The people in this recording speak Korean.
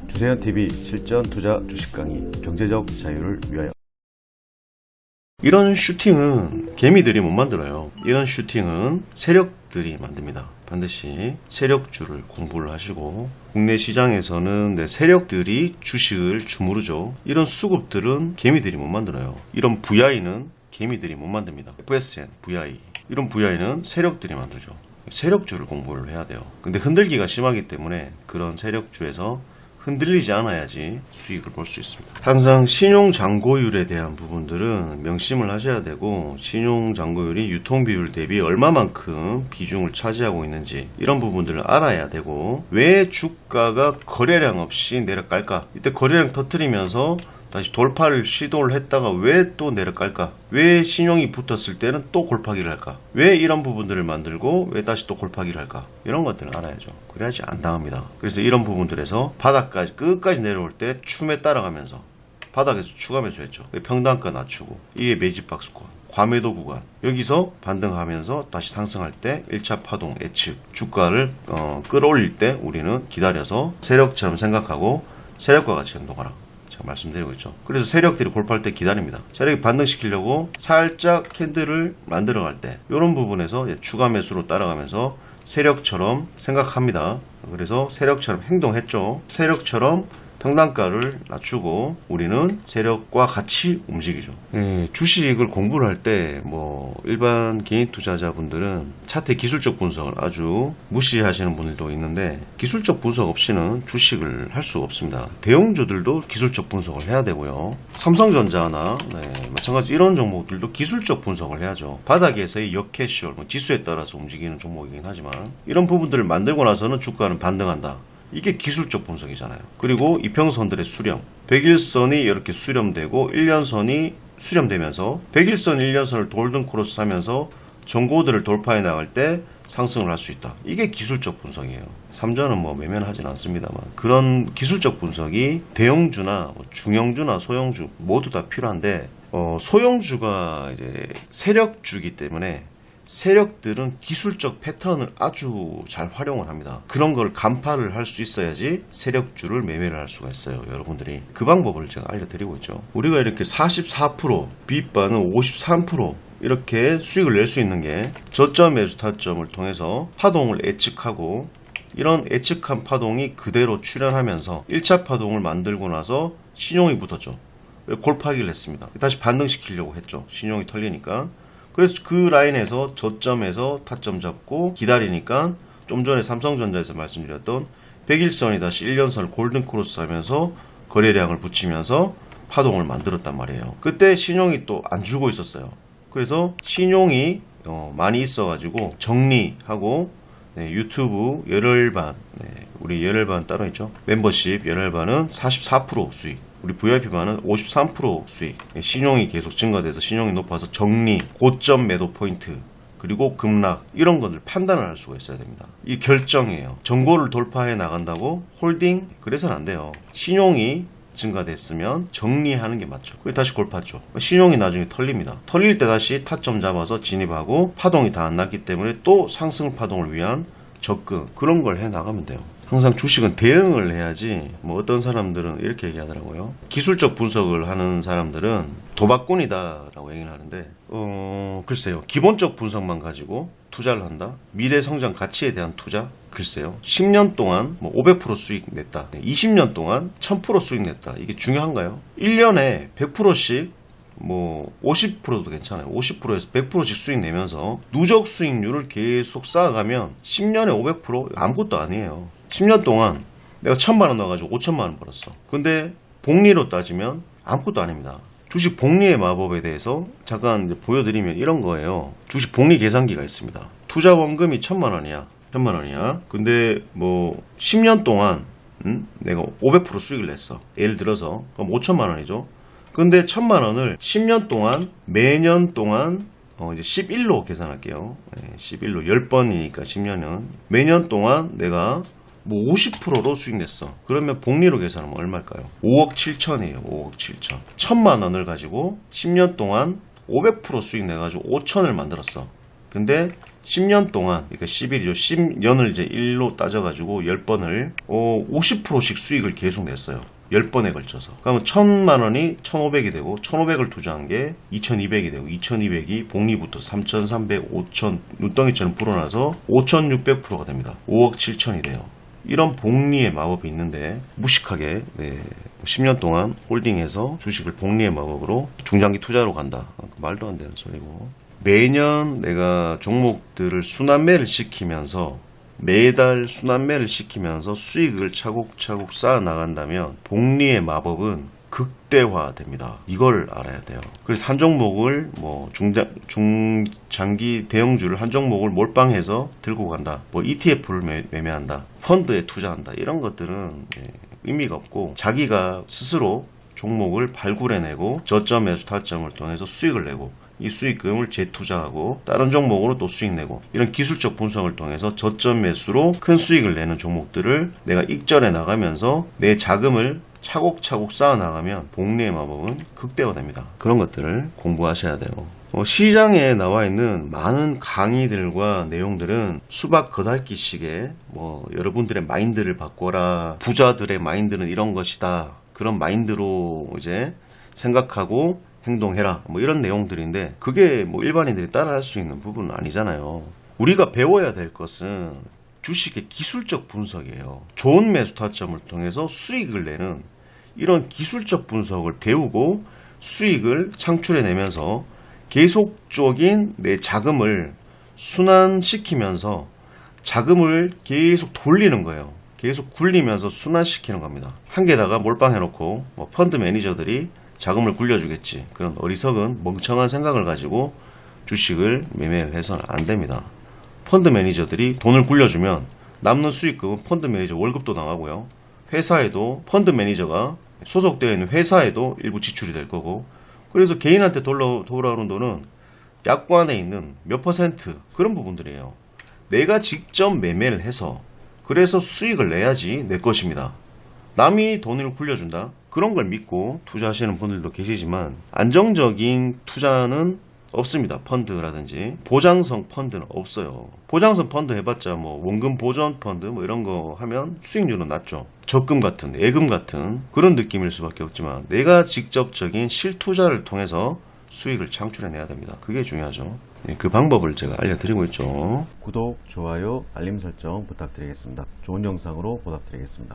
주세현TV 실전 투자 주식 강의 경제적 자유를 위하여. 이런 슈팅은 개미들이 못 만들어요. 이런 슈팅은 세력들이 만듭니다. 반드시 세력주를 공부를 하시고, 국내 시장에서는 세력들이 주식을 주무르죠. 이런 수급들은 개미들이 못 만들어요. 이런 VI는 개미들이 못 만듭니다. FSN, VI, 이런 VI는 세력들이 만들죠. 세력주를 공부를 해야 돼요. 근데 흔들기가 심하기 때문에 그런 세력주에서 흔들리지 않아야지 수익을 볼 수 있습니다. 항상 신용잔고율에 대한 부분들은 명심을 하셔야 되고, 신용잔고율이 유통비율 대비 얼마만큼 비중을 차지하고 있는지 이런 부분들을 알아야 되고, 왜 주가가 거래량 없이 내려갈까? 이때 거래량 터뜨리면서 다시 돌파를 시도를 했다가 왜 또 내려갈까? 왜 신용이 붙었을 때는 또 골파기를 할까? 왜 이런 부분들을 만들고 왜 다시 또 골파기를 할까? 이런 것들을 알아야죠. 그래야지 안 당합니다. 그래서 이런 부분들에서 바닥까지 끝까지 내려올 때 춤에 따라가면서 바닥에서 추가 매수했죠. 평단가 낮추고, 이게 매집 박스권, 과매도 구간, 여기서 반등하면서 다시 상승할 때 1차 파동 예측, 주가를 끌어올릴 때 우리는 기다려서 세력처럼 생각하고 세력과 같이 행동하라, 제가 말씀드리고 있죠. 그래서 세력들이 골파할 때 기다립니다. 세력이 반등시키려고 살짝 캔들을 만들어 갈 때 이런 부분에서 추가 매수로 따라가면서 세력처럼 생각합니다. 그래서 세력처럼 행동했죠. 세력처럼 평단가를 낮추고 우리는 세력과 같이 움직이죠. 주식을 공부를 할 때 일반 개인 투자자분들은 차트 기술적 분석을 아주 무시하시는 분들도 있는데, 기술적 분석 없이는 주식을 할 수 없습니다. 대형주들도 기술적 분석을 해야 되고요. 삼성전자나 마찬가지 이런 종목들도 기술적 분석을 해야죠. 바닥에서의 역캐시얼, 지수에 따라서 움직이는 종목이긴 하지만 이런 부분들을 만들고 나서는 주가는 반등한다. 이게 기술적 분석이잖아요. 그리고 이평선들의 수렴, 100일선이 이렇게 수렴되고 1년선이 수렴되면서 100일선, 1년선을 골든 크로스 하면서 전고들을 돌파해 나갈 때 상승을 할 수 있다. 이게 기술적 분석이에요. 삼전은 매매는 하진 않습니다만, 그런 기술적 분석이 대형주나 중형주나 소형주 모두 다 필요한데, 소형주가 이제 세력주기 때문에 세력들은 기술적 패턴을 아주 잘 활용을 합니다. 그런 걸 간파를 할 수 있어야지 세력주를 매매를 할 수가 있어요. 여러분들이 그 방법을 제가 알려드리고 있죠. 우리가 이렇게 44%, 빚바는 53% 이렇게 수익을 낼 수 있는 게 저점 매수 타점을 통해서 파동을 예측하고, 이런 예측한 파동이 그대로 출현하면서 1차 파동을 만들고 나서 신용이 붙었죠. 골파기를 했습니다. 다시 반등시키려고 했죠. 신용이 털리니까. 그래서 그 라인에서 저점에서 타점 잡고 기다리니까 좀 전에 삼성전자에서 말씀드렸던 100일선이 다시 1년선을 골든 크로스 하면서 거래량을 붙이면서 파동을 만들었단 말이에요. 그때 신용이 또 안 주고 있었어요. 그래서 신용이 많이 있어가지고 정리하고, 유튜브 열혈반, 우리 열혈반 따로 있죠. 멤버십 열혈반은 44% 수익, 우리 VIP반은 53% 수익. 신용이 계속 증가돼서 신용이 높아서 정리, 고점 매도 포인트, 그리고 급락, 이런 것들 판단을 할 수가 있어야 됩니다. 이 결정이에요. 전고를 돌파해 나간다고 홀딩, 그래서는 안 돼요. 신용이 증가됐으면 정리하는 게 맞죠. 그리고 다시 골팠죠. 신용이 나중에 털립니다. 털릴 때 다시 타점 잡아서 진입하고, 파동이 다 안 났기 때문에 또 상승 파동을 위한 접근, 그런 걸 해 나가면 돼요. 항상 주식은 대응을 해야지, 어떤 사람들은 이렇게 얘기하더라고요. 기술적 분석을 하는 사람들은 도박꾼이다 라고 얘기를 하는데, 글쎄요. 기본적 분석만 가지고 투자를 한다? 미래 성장 가치에 대한 투자? 글쎄요. 10년 동안 500% 수익 냈다, 20년 동안 1000% 수익 냈다, 이게 중요한가요? 1년에 100%씩 50%도 괜찮아요. 50%에서 100%씩 수익 내면서 누적 수익률을 계속 쌓아가면 10년에 500% 아무것도 아니에요. 10년 동안 내가 1000만 원 넣어가지고 5천만 원 벌었어. 근데 복리로 따지면 아무것도 아닙니다. 주식 복리의 마법에 대해서 잠깐 이제 보여드리면 이런 거예요. 주식 복리 계산기가 있습니다. 투자 원금이 1000만 원이야. 1000만 원이야. 근데 10년 동안 내가 500% 수익을 냈어. 예를 들어서 그럼 5천만 원이죠. 근데 1000만 원을 10년 동안 매년 동안 이제 11로 계산할게요. 11로 10번이니까 10년은 매년 동안 내가 50%로 수익 냈어. 그러면 복리로 계산하면 얼마일까요? 5억 7천이에요. 5억 7천. 1000만 원을 가지고 10년 동안 500% 수익 내가지고 5천을 만들었어. 근데 10년 동안, 그러니까 10일이죠. 10년을 이제 1로 따져가지고 10번을 50%씩 수익을 계속 냈어요. 10번에 걸쳐서. 그러면 1000만 원이 1500이 되고 1500을 투자한 게 2200이 되고 2200이 복리부터 3300, 5000 눈덩이처럼 불어나서 5600%가 됩니다. 5억 7천이 돼요. 이런 복리의 마법이 있는데 무식하게 10년 동안 홀딩해서 주식을 복리의 마법으로 중장기 투자로 간다. 말도 안 되는 소리고. 매년 내가 종목들을 순환매를 시키면서 매달 순환매를 시키면서 수익을 차곡차곡 쌓아 나간다면 복리의 마법은 극대화됩니다. 이걸 알아야 돼요. 그래서 한 종목을 뭐 중장기 대형주를 한 종목을 몰빵해서 들고 간다. 뭐 ETF를 매매한다. 펀드에 투자한다. 이런 것들은 의미가 없고 자기가 스스로 종목을 발굴해내고 저점 매수 타점을 통해서 수익을 내고 이 수익금을 재투자하고 다른 종목으로 또 수익 내고 이런 기술적 분석을 통해서 저점 매수로 큰 수익을 내는 종목들을 내가 익절해 나가면서 내 자금을 차곡차곡 쌓아 나가면 복리의 마법은 극대화됩니다. 그런 것들을 공부하셔야 돼요. 시장에 나와 있는 많은 강의들과 내용들은 수박 겉핥기식의 여러분들의 마인드를 바꿔라, 부자들의 마인드는 이런 것이다, 그런 마인드로 이제 생각하고 행동해라, 이런 내용들인데 그게 일반인들이 따라할 수 있는 부분은 아니잖아요. 우리가 배워야 될 것은 주식의 기술적 분석이에요. 좋은 매수 타점을 통해서 수익을 내는 이런 기술적 분석을 배우고 수익을 창출해내면서 계속적인 내 자금을 순환시키면서 자금을 계속 돌리는 거예요. 계속 굴리면서 순환시키는 겁니다. 한 개다가 몰빵해놓고 펀드 매니저들이 자금을 굴려주겠지. 그런 어리석은 멍청한 생각을 가지고 주식을 매매를 해서는 안 됩니다. 펀드 매니저들이 돈을 굴려주면 남는 수익금은 펀드 매니저 월급도 나가고요. 회사에도 펀드 매니저가 소속되어 있는 회사에도 일부 지출이 될 거고, 그래서 개인한테 돌아오는 돈은 약관에 있는 몇 퍼센트 그런 부분들이에요. 내가 직접 매매를 해서 그래서 수익을 내야지 내 것입니다. 남이 돈을 굴려준다? 그런 걸 믿고 투자하시는 분들도 계시지만 안정적인 투자는 없습니다. 펀드라든지 보장성 펀드는 없어요. 보장성 펀드 해봤자 원금 보전 펀드 이런 거 하면 수익률은 낮죠. 적금 같은, 예금 같은 그런 느낌일 수밖에 없지만 내가 직접적인 실투자를 통해서 수익을 창출해내야 됩니다. 그게 중요하죠. 그 방법을 제가 알려드리고 있죠. 구독, 좋아요, 알림 설정 부탁드리겠습니다. 좋은 영상으로 보답드리겠습니다.